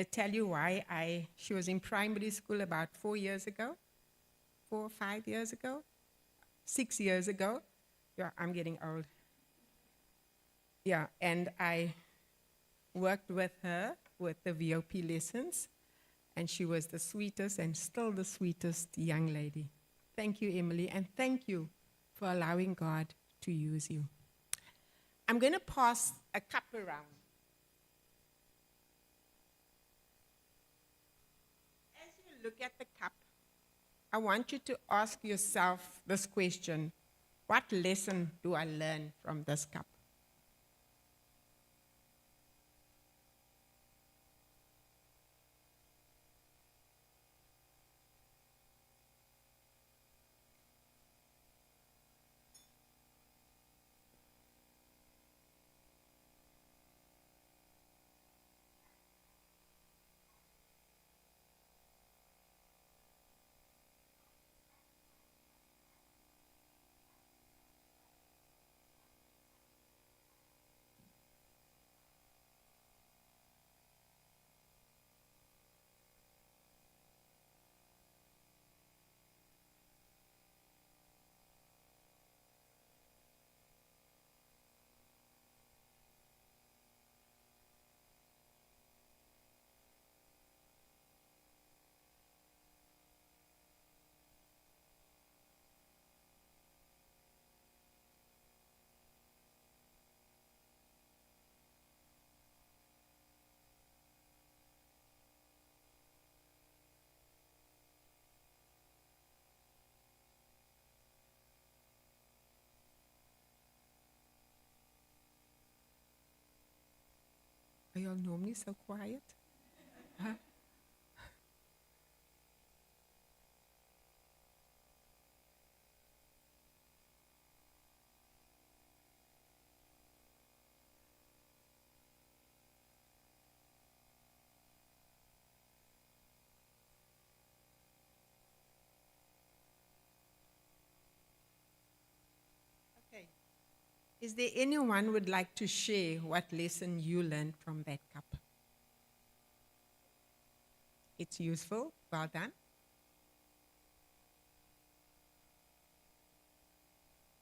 to tell you why she was in primary school about 4 years ago, 4 or 5 years ago, 6 years ago. Yeah, I'm getting old. Yeah, and I worked with her with the VOP lessons, and she was the sweetest and still the sweetest young lady. Thank you, Emily, and thank you for allowing God to use you. I'm going to pass a cup around. As you look at the cup, I want you to ask yourself this question: what lesson do I learn from this cup? Are you all normally so quiet? Huh? Okay. Is there anyone who would like to share what lesson you learned from that cup? It's useful. Well done.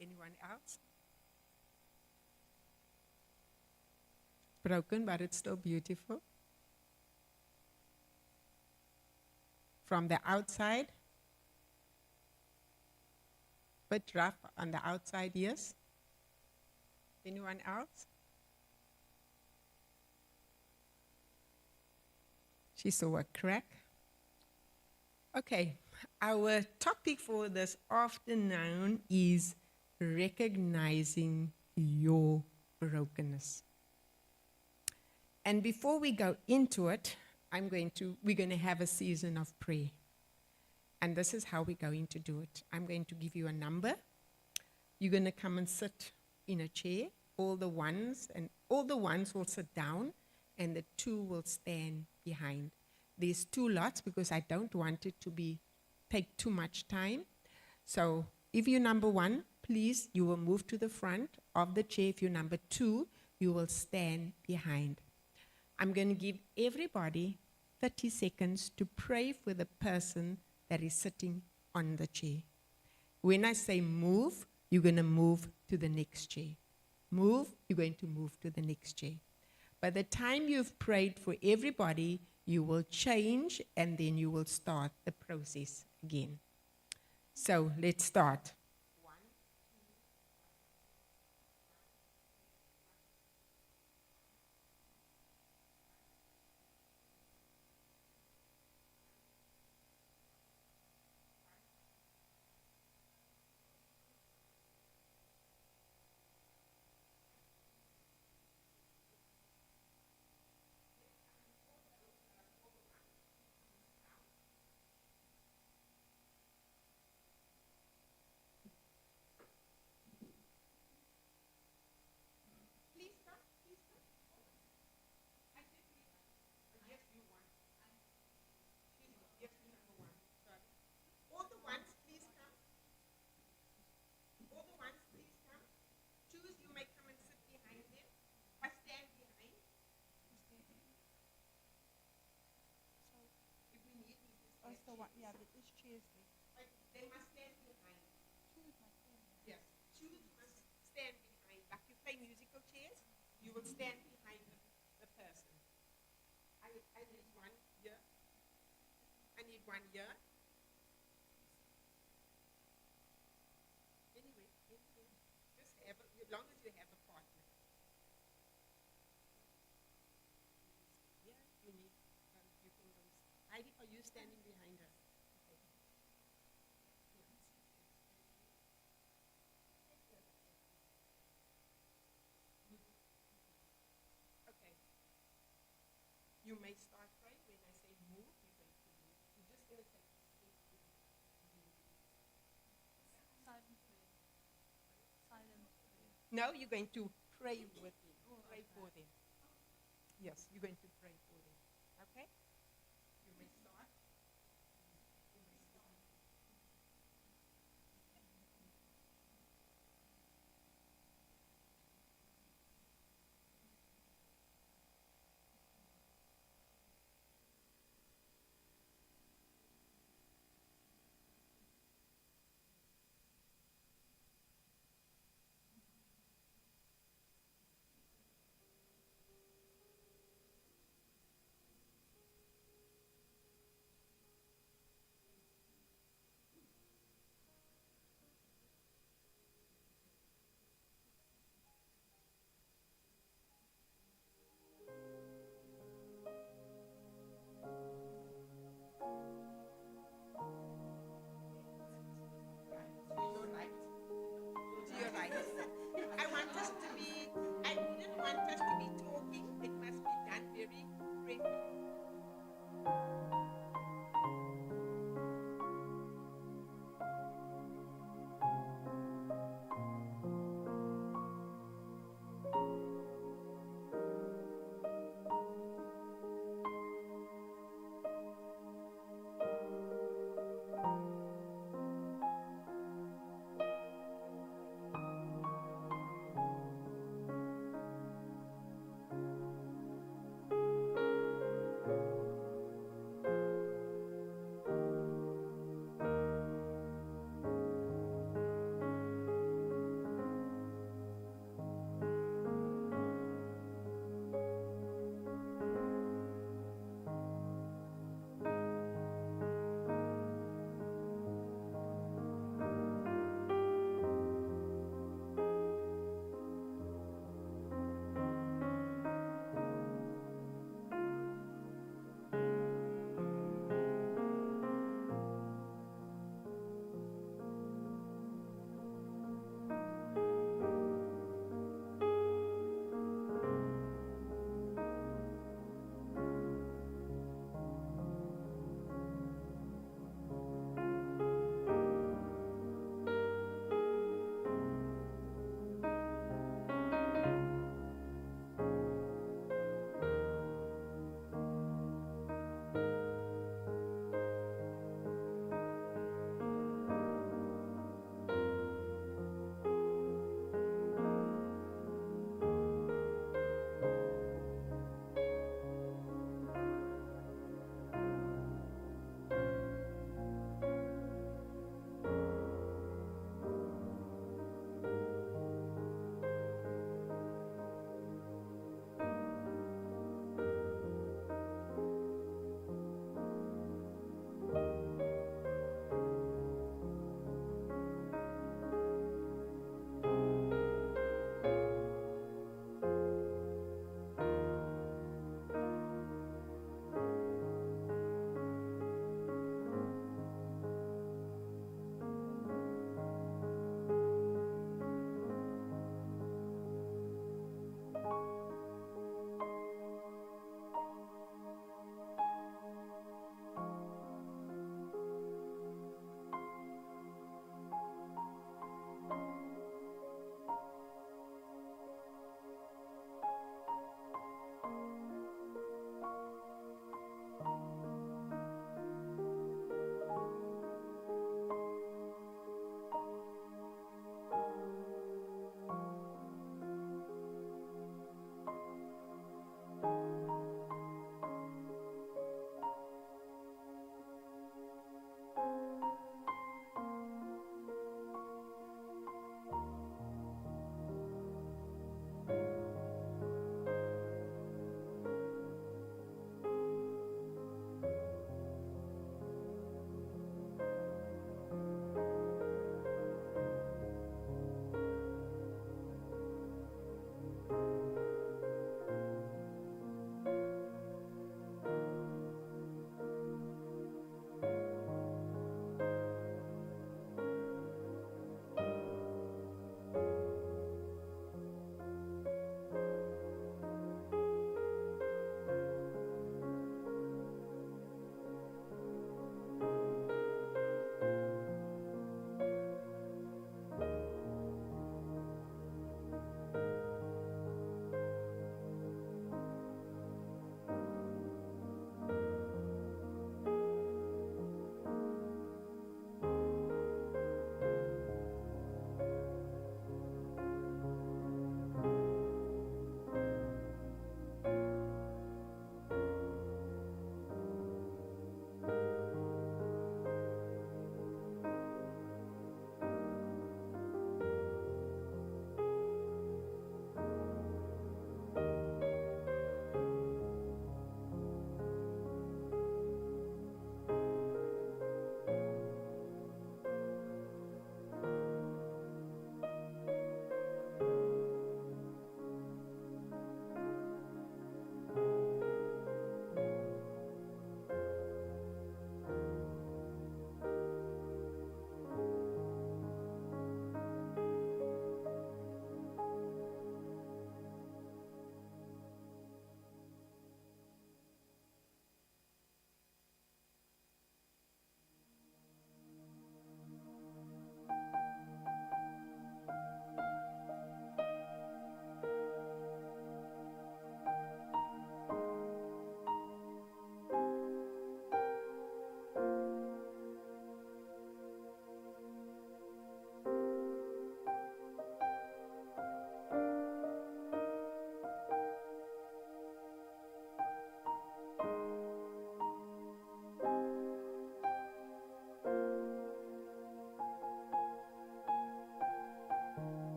Anyone else? Broken, but it's still beautiful. From the outside, bit rough on the outside, yes? Anyone else? She saw a crack. Okay, our topic for this afternoon is recognizing your brokenness. And before we go into it, we're going to have a season of prayer. And this is how we're going to do it. I'm going to give you a number. You're going to come and sit in a chair. All the ones will sit down, and the 2 will stand behind. There's 2 lots because I don't want it to take too much time. So if you're number 1, please, you will move to the front of the chair. If you're number 2, you will stand behind. I'm going to give everybody 30 seconds to pray for the person that is sitting on the chair. When I say move, you're going to move to the next chair. Move, you're going to move to the next chair. By the time you've prayed for everybody, you will change, and then you will start the process again. So let's start. So what? Yeah, there is chairs there. Like, they must stand behind. Choose my chair. Yes. Shoes must stand behind. Like you play musical chairs, you will stand behind the person. I need one here. I need one here. Anyway, just have a, as long as you have a partner. Yeah, you need, you can go. Heidi, are you standing behind her? Okay. Okay. You may start praying. When I say move, you're going to move. You're just going to take a step to move. Silent prayer. Silent prayer. No, you're going to pray with them. Pray for them. Yes, you're going to pray for them. Okay? You may start. You may start.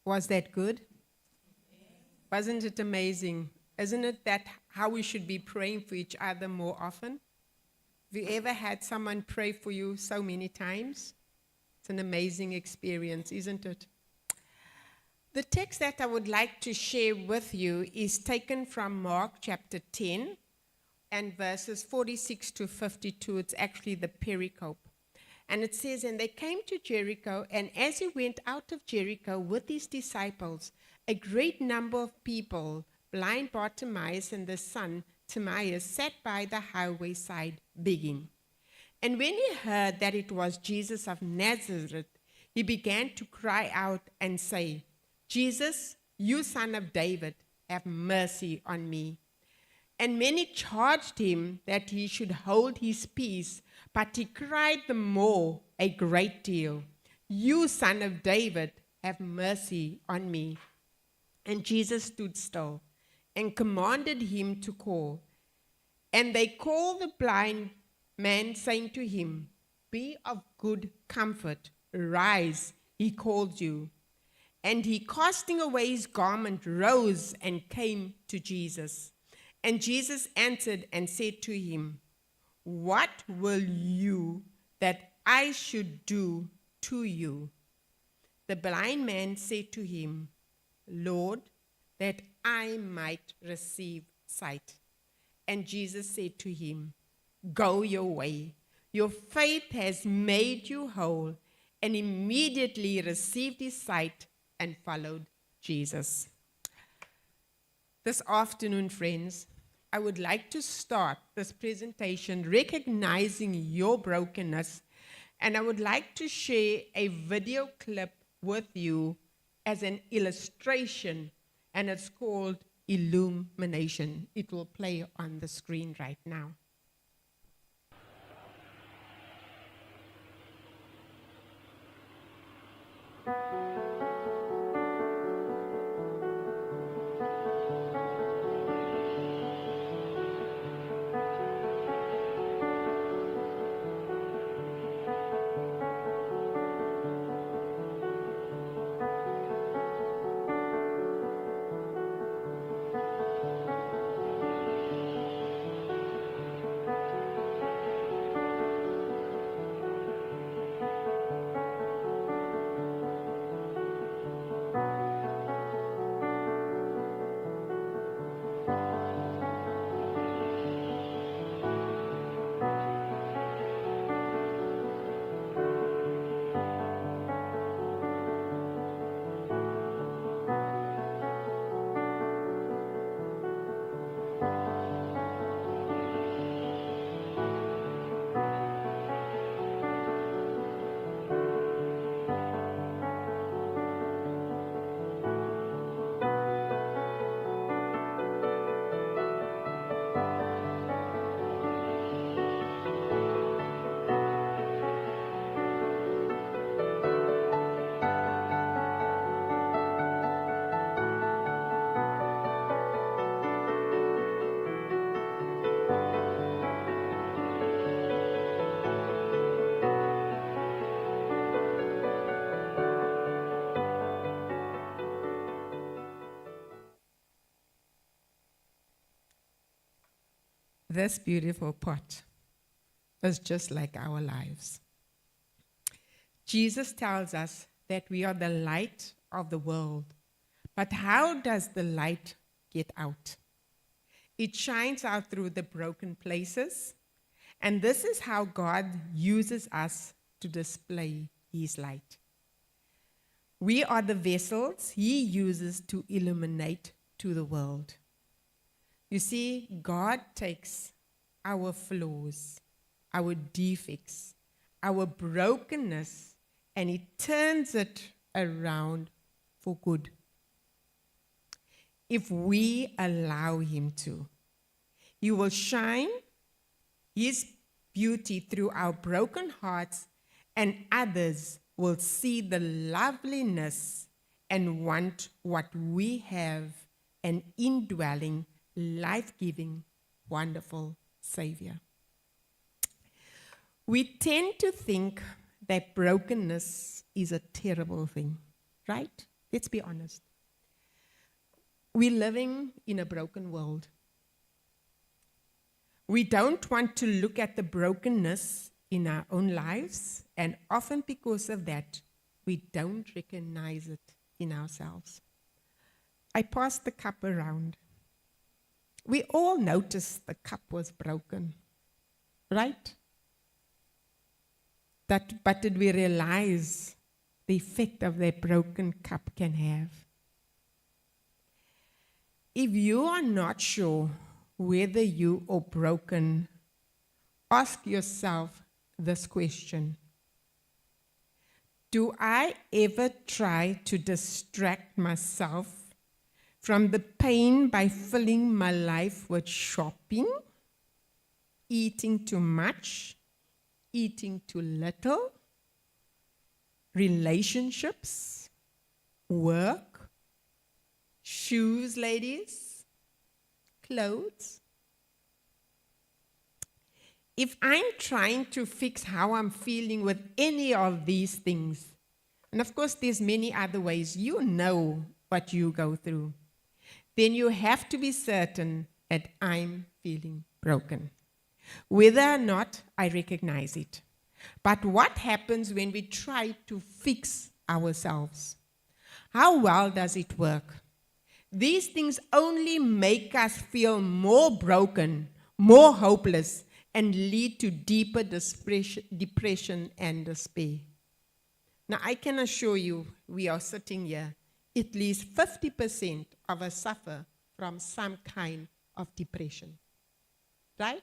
Was that good? Wasn't it amazing? Isn't it that how we should be praying for each other more often? Have you ever had someone pray for you so many times? It's an amazing experience, isn't it? The text that I would like to share with you is taken from Mark chapter 10 and verses 46 to 52. It's actually the pericope. And it says, "And they came to Jericho, and as he went out of Jericho with his disciples, a great number of people, blind Bartimaeus and the son Timaeus, sat by the highway side begging. And when he heard that it was Jesus of Nazareth, he began to cry out and say, 'Jesus, you son of David, have mercy on me.' And many charged him that he should hold his peace, but he cried the more a great deal, 'You son of David, have mercy on me.' And Jesus stood still and commanded him to call. And they called the blind man, saying to him, 'Be of good comfort, rise, he calls you.' And he, casting away his garment, rose and came to Jesus. And Jesus answered and said to him, 'What will you that I should do to you?' The blind man said to him, 'Lord, that I might receive sight.' And Jesus said to him, 'Go your way. Your faith has made you whole.' And immediately received his sight and followed Jesus." This afternoon, friends, I would like to start this presentation recognizing your brokenness, and I would like to share a video clip with you as an illustration, and it's called Illumination. It will play on the screen right now. This beautiful pot is just like our lives. Jesus tells us that we are the light of the world. But how does the light get out? It shines out through the broken places, and this is how God uses us to display his light. We are the vessels he uses to illuminate to the world. You see, God takes our flaws, our defects, our brokenness, and he turns it around for good. If we allow him to, he will shine his beauty through our broken hearts, and others will see the loveliness and want what we have, an indwelling, life-giving, wonderful Savior. We tend to think that brokenness is a terrible thing, right? Let's be honest. We're living in a broken world. We don't want to look at the brokenness in our own lives, and often because of that, we don't recognize it in ourselves. I passed the cup around. We all noticed the cup was broken, right? But did we realize the effect of that broken cup can have? If you are not sure whether you are broken, ask yourself this question. Do I ever try to distract myself from the pain by filling my life with shopping, eating too much, eating too little, relationships, work, shoes, ladies, clothes? If I'm trying to fix how I'm feeling with any of these things, and of course there's many other ways, you know what you go through, then you have to be certain that I'm feeling broken, whether or not I recognize it. But what happens when we try to fix ourselves? How well does it work? These things only make us feel more broken, more hopeless, and lead to deeper depression and despair. Now, I can assure you, we are sitting here, at least 50% of us suffer from some kind of depression, right?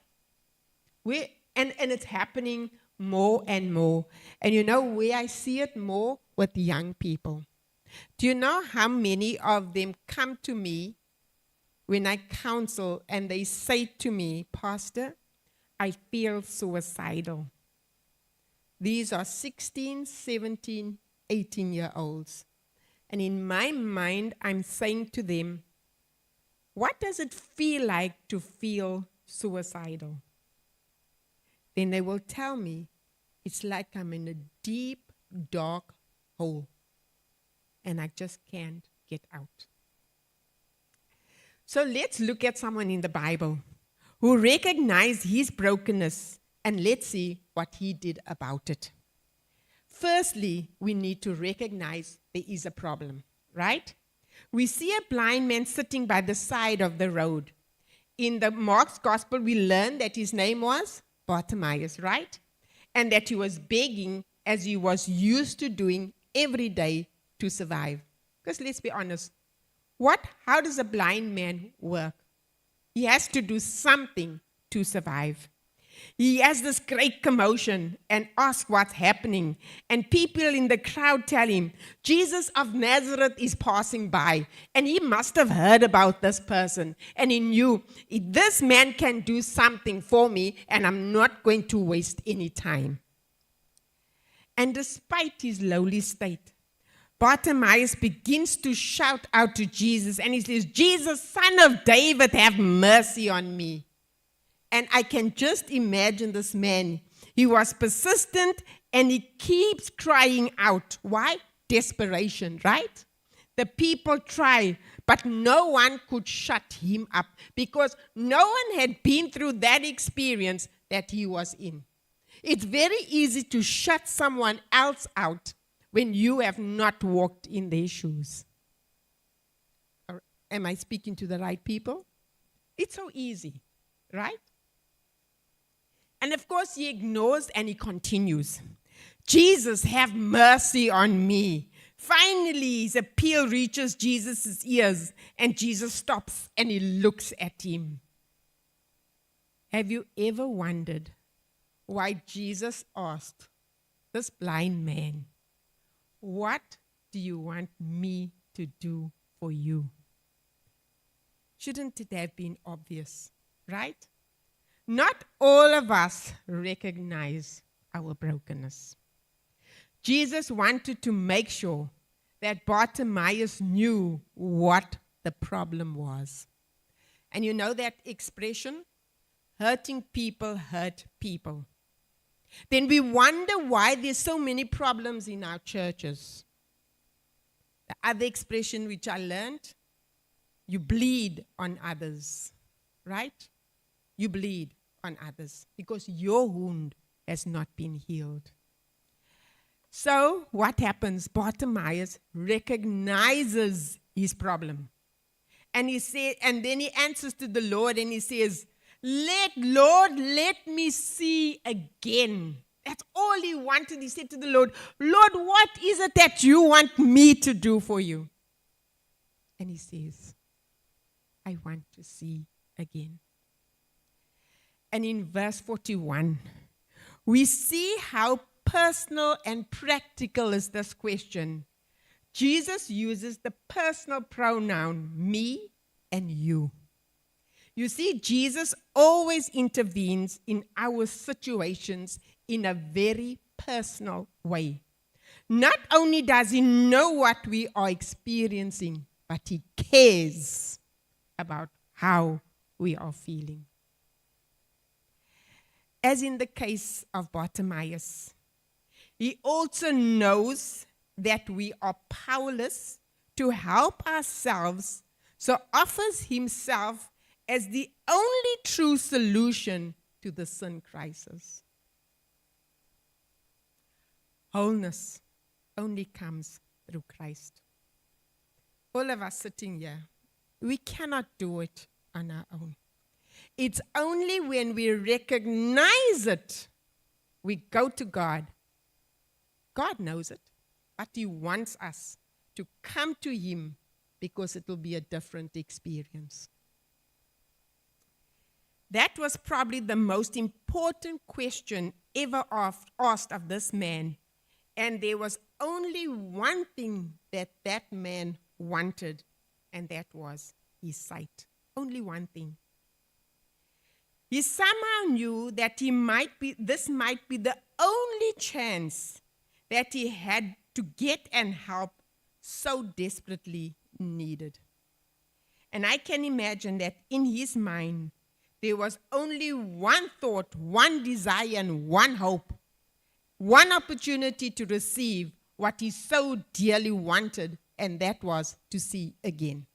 And it's happening more and more. And you know where I see it more? With young people. Do you know how many of them come to me when I counsel and they say to me, Pastor, I feel suicidal. These are 16, 17, 18-year-olds. And in my mind, I'm saying to them, what does it feel like to feel suicidal? Then they will tell me, it's like I'm in a deep, dark hole, and I just can't get out. So let's look at someone in the Bible who recognized his brokenness, and let's see what he did about it. Firstly, we need to recognize there is a problem, right? We see a blind man sitting by the side of the road. In the Mark's gospel, we learn that his name was Bartimaeus, right? And that he was begging as he was used to doing every day to survive. Because let's be honest, how does a blind man work? He has to do something to survive. He has this great commotion and asks what's happening. And people in the crowd tell him, Jesus of Nazareth is passing by. And he must have heard about this person. And he knew, this man can do something for me, and I'm not going to waste any time. And despite his lowly state, Bartimaeus begins to shout out to Jesus. And he says, Jesus, Son of David, have mercy on me. And I can just imagine this man. He was persistent and he keeps crying out. Why? Desperation, right? The people try, but no one could shut him up because no one had been through that experience that he was in. It's very easy to shut someone else out when you have not walked in their shoes. Or am I speaking to the right people? It's so easy, right? And of course, he ignores and he continues. Jesus, have mercy on me. Finally, his appeal reaches Jesus' ears, and Jesus stops and he looks at him. Have you ever wondered why Jesus asked this blind man, what do you want me to do for you? Shouldn't it have been obvious, right? Not all of us recognize our brokenness. Jesus wanted to make sure that Bartimaeus knew what the problem was. And you know that expression? Hurting people hurt people. Then we wonder why there's so many problems in our churches. The other expression which I learned, you bleed on others, right? You bleed on others because your wound has not been healed. So what happens? Bartimaeus recognizes his problem. And then he answers to the Lord and he says, Lord, let me see again. That's all he wanted. He said to the Lord, Lord, what is it that you want me to do for you? And he says, I want to see again. And in verse 41, we see how personal and practical is this question. Jesus uses the personal pronoun me and you. You see, Jesus always intervenes in our situations in a very personal way. Not only does he know what we are experiencing, but he cares about how we are feeling. As in the case of Bartimaeus, he also knows that we are powerless to help ourselves, so offers himself as the only true solution to the sin crisis. Wholeness only comes through Christ. All of us sitting here, we cannot do it on our own. It's only when we recognize it, we go to God. God knows it, but he wants us to come to him because it will be a different experience. That was probably the most important question ever asked of this man. And there was only one thing that man wanted, and that was his sight. Only one thing. He somehow knew that this might be the only chance that he had to get and help so desperately needed. And I can imagine that in his mind, there was only one thought, one desire, and one hope, one opportunity to receive what he so dearly wanted, and that was to see again.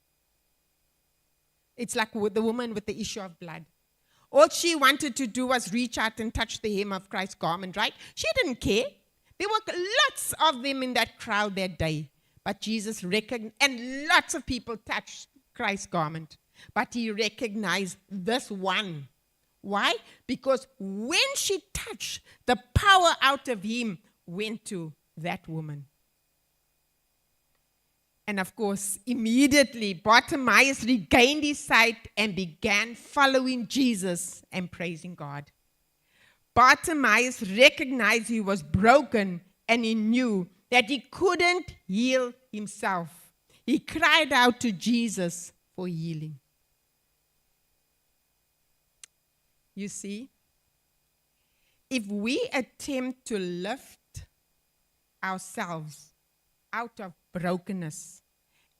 It's like with the woman with the issue of blood. All she wanted to do was reach out and touch the hem of Christ's garment, right? She didn't care. There were lots of them in that crowd that day. But Jesus recognized, and lots of people touched Christ's garment. But he recognized this one. Why? Because when she touched, the power out of him went to that woman. And of course, immediately, Bartimaeus regained his sight and began following Jesus and praising God. Bartimaeus recognized he was broken and he knew that he couldn't heal himself. He cried out to Jesus for healing. You see, if we attempt to lift ourselves out of brokenness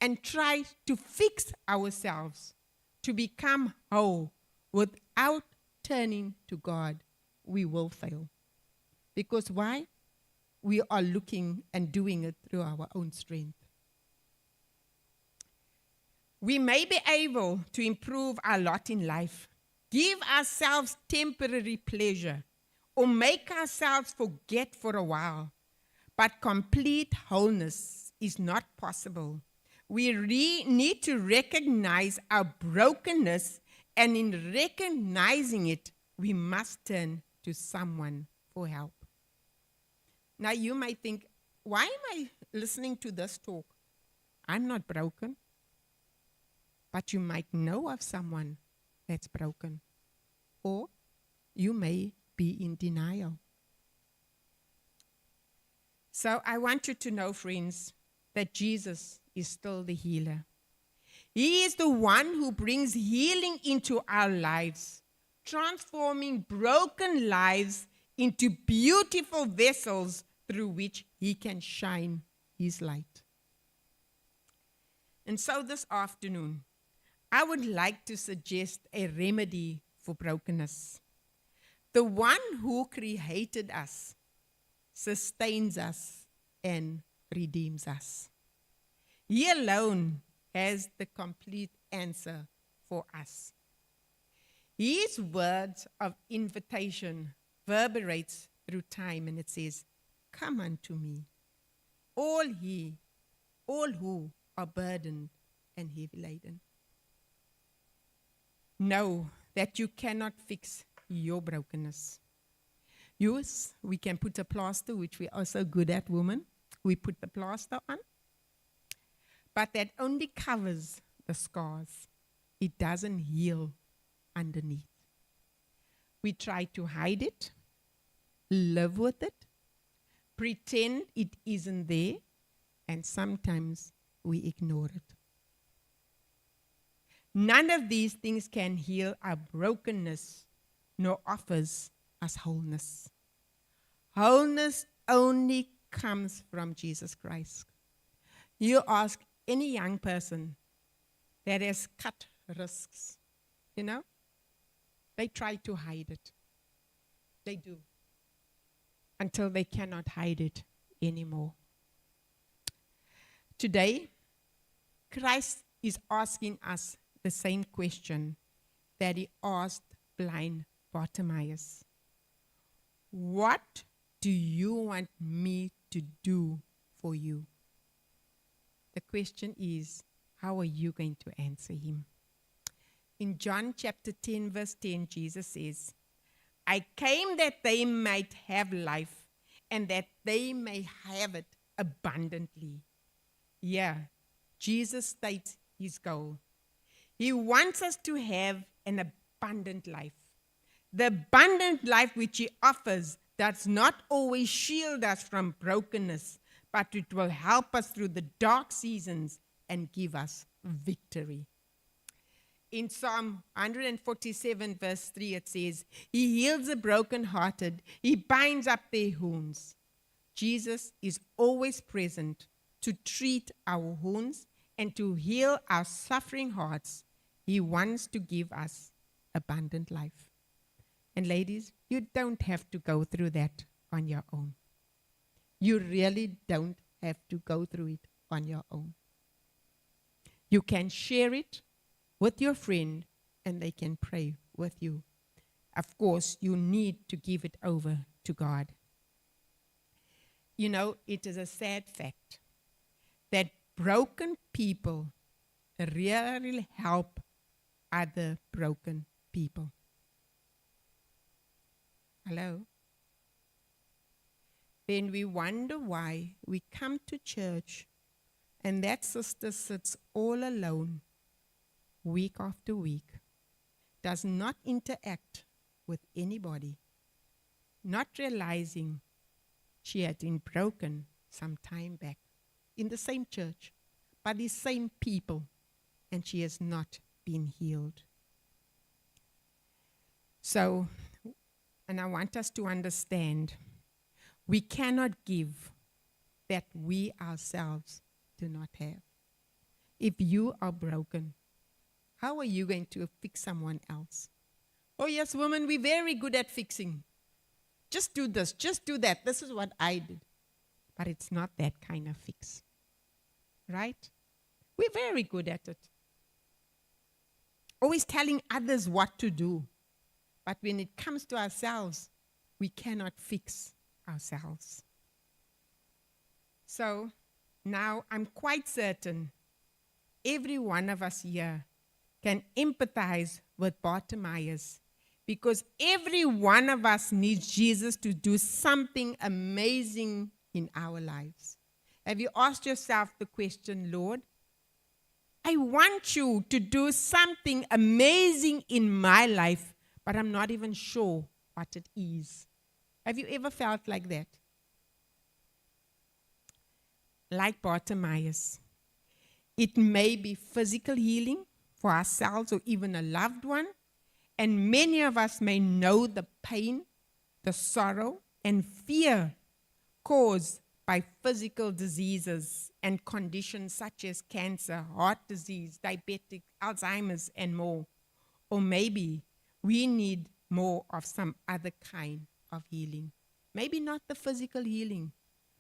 and try to fix ourselves to become whole without turning to God, we will fail. Because why? We are looking and doing it through our own strength. We may be able to improve our lot in life, give ourselves temporary pleasure, or make ourselves forget for a while. But complete wholeness is not possible. We need to recognize our brokenness, and in recognizing it, we must turn to someone for help. Now you might think, why am I listening to this talk? I'm not broken. But you might know of someone that's broken. Or you may be in denial. So I want you to know, friends, that Jesus is still the healer. He is the one who brings healing into our lives, transforming broken lives into beautiful vessels through which he can shine his light. And so this afternoon, I would like to suggest a remedy for brokenness. The one who created us, sustains us, and redeems us. He alone has the complete answer for us. His words of invitation reverberates through time, and it says, "Come unto me, all who are burdened and heavy laden." Know that you cannot fix your brokenness. Yes, we can put a plaster, which we are so good at, women. We put the plaster on, but that only covers the scars. It doesn't heal underneath. We try to hide it, live with it, pretend it isn't there, and sometimes we ignore it. None of these things can heal our brokenness, nor offers us wholeness. Wholeness only comes from Jesus Christ. You ask any young person that has cut risks, they try to hide it. They do. Until they cannot hide it anymore. Today, Christ is asking us the same question that he asked blind Bartimaeus. What do you want me to do for you? The question is, how are you going to answer him? In John chapter 10, verse 10, Jesus says, "I came that they might have life, and that they may have it abundantly." Yeah, Jesus states his goal. He wants us to have an abundant life. The abundant life which he offers does not always shield us from brokenness, but it will help us through the dark seasons and give us victory. In Psalm 147, verse 3, it says, "He heals the brokenhearted. He binds up their wounds." Jesus is always present to treat our wounds and to heal our suffering hearts. He wants to give us abundant life. And ladies, you don't have to go through that on your own. You really don't have to go through it on your own. You can share it with your friend, and they can pray with you. Of course, you need to give it over to God. It is a sad fact that broken people rarely help other broken people. Hello? Then we wonder why we come to church and that sister sits all alone week after week, does not interact with anybody, not realizing she had been broken some time back in the same church, by the same people, and she has not been healed. So, and I want us to understand, we cannot give that we ourselves do not have. If you are broken, how are you going to fix someone else? Oh yes, women, we're very good at fixing. Just do this, just do that. This is what I did. But it's not that kind of fix. Right? We're very good at it. Always telling others what to do. But when it comes to ourselves, we cannot fix ourselves. So now I'm quite certain every one of us here can empathize with Bartimaeus, because every one of us needs Jesus to do something amazing in our lives. Have you asked yourself the question, Lord, I want you to do something amazing in my life, but I'm not even sure what it is. Have you ever felt like that? Like Bartimaeus, it may be physical healing for ourselves or even a loved one, and many of us may know the pain, the sorrow, and fear caused by physical diseases and conditions such as cancer, heart disease, diabetic, Alzheimer's, and more. Or maybe we need more of some other kind of healing. Maybe not the physical healing,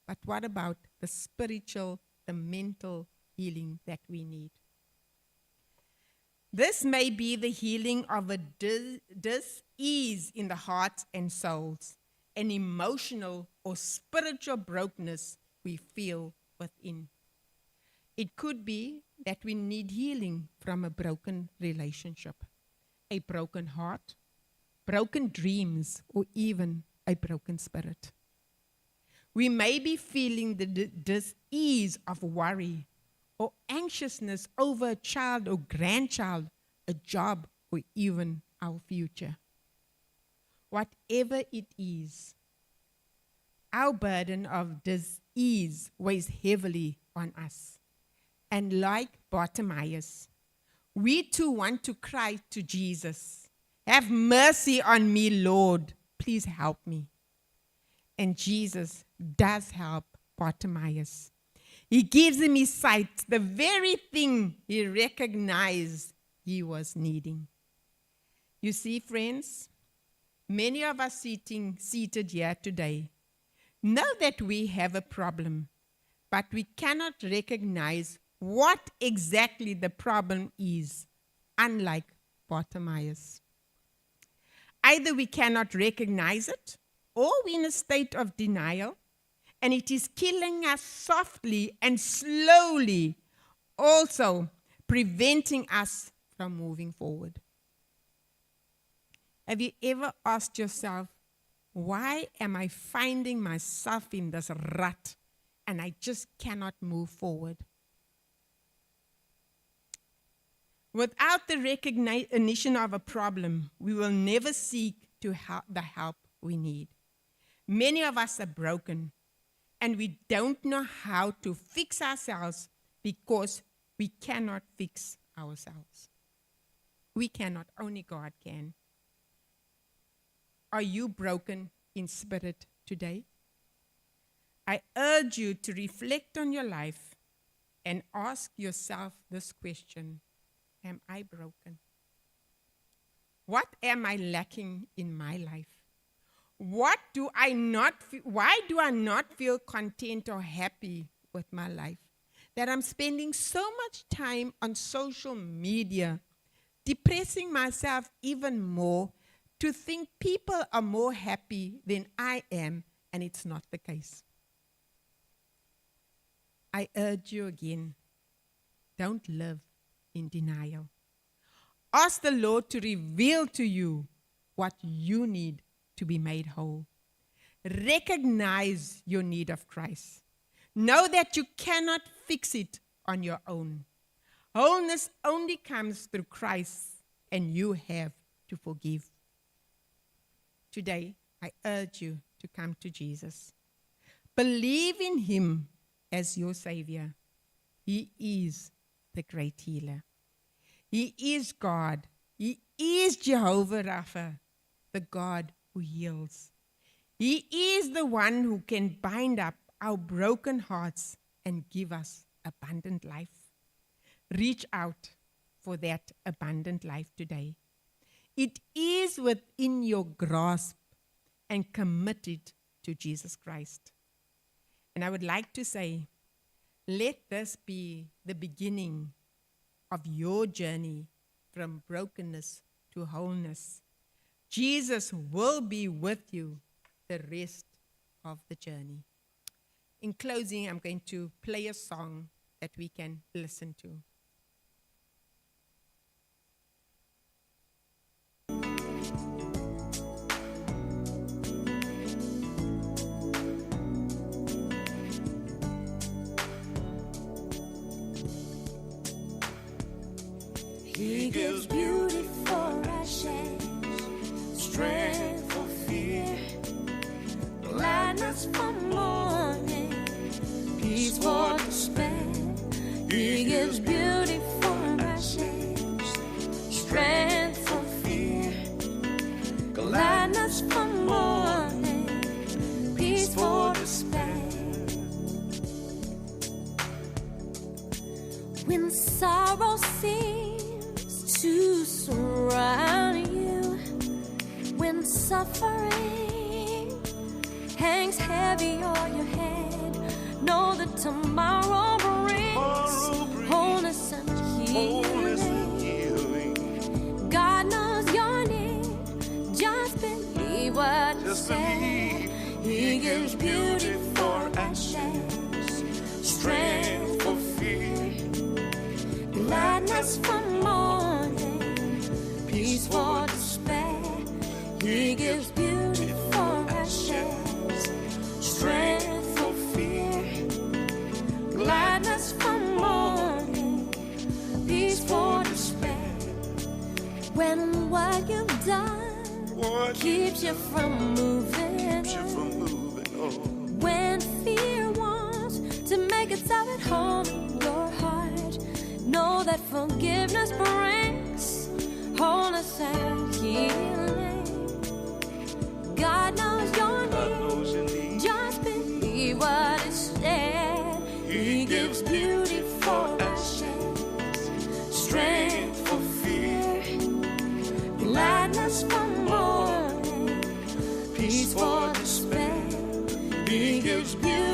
but what about the spiritual, the mental, healing that we need. This may be the healing of a dis-ease in the hearts and souls, an emotional or spiritual brokenness we feel within. It could be that we need healing from a broken relationship, a broken heart, broken dreams, or even a broken spirit. We may be feeling the dis-ease of worry or anxiousness over a child or grandchild, a job, or even our future. Whatever it is, our burden of dis-ease weighs heavily on us. And like Bartimaeus, we too want to cry to Jesus, "Have mercy on me, Lord. Please help me." And Jesus does help Bartimaeus. He gives him his sight, the very thing he recognized he was needing. You see, friends, many of us seated here today know that we have a problem, but we cannot recognize what exactly the problem is, unlike Bartimaeus. Either we cannot recognize it, or we're in a state of denial, and it is killing us softly and slowly, also preventing us from moving forward. Have you ever asked yourself, why am I finding myself in this rut and I just cannot move forward? Without the recognition of a problem, we will never seek the help we need. Many of us are broken, and we don't know how to fix ourselves because we cannot fix ourselves. We cannot, only God can. Are you broken in spirit today? I urge you to reflect on your life and ask yourself this question: am I broken? What am I lacking in my life? Why do I not feel content or happy with my life? That I'm spending so much time on social media, depressing myself even more to think people are more happy than I am, and it's not the case. I urge you again, don't live in denial. Ask the Lord to reveal to you what you need to be made whole. Recognize your need of Christ. Know that you cannot fix it on your own. Wholeness only comes through Christ, and you have to forgive. Today, I urge you to come to Jesus. Believe in him as your Savior. He is the great healer. He is God. He is Jehovah Rapha, the God who heals. He is the one who can bind up our broken hearts and give us abundant life. Reach out for that abundant life today. It is within your grasp, and commit it to Jesus Christ. And I would like to say, let this be the beginning of your journey from brokenness to wholeness. Jesus will be with you the rest of the journey. In closing, I'm going to play a song that we can listen to. He gives beauty for ashes, strength for fear, gladness for mourning, peace for despair. He gives beauty for ashes, strength for fear, gladness for mourning, peace for despair. When sorrow seems to surround you, when suffering hangs heavy on your head, know that tomorrow brings gives beauty for ashes, strength for fear, gladness for mourning, peace for despair. He gives beauty for ashes, strength for fear, gladness for mourning, peace for despair. When what you've done keeps you from moving on. When fear wants to make itself at home in your heart, know that forgiveness brings wholeness and healing. God knows your need. Just believe what is said. He gives beauty for ashes, strength for fear, gladness for mourning, peace for despair. He gives beauty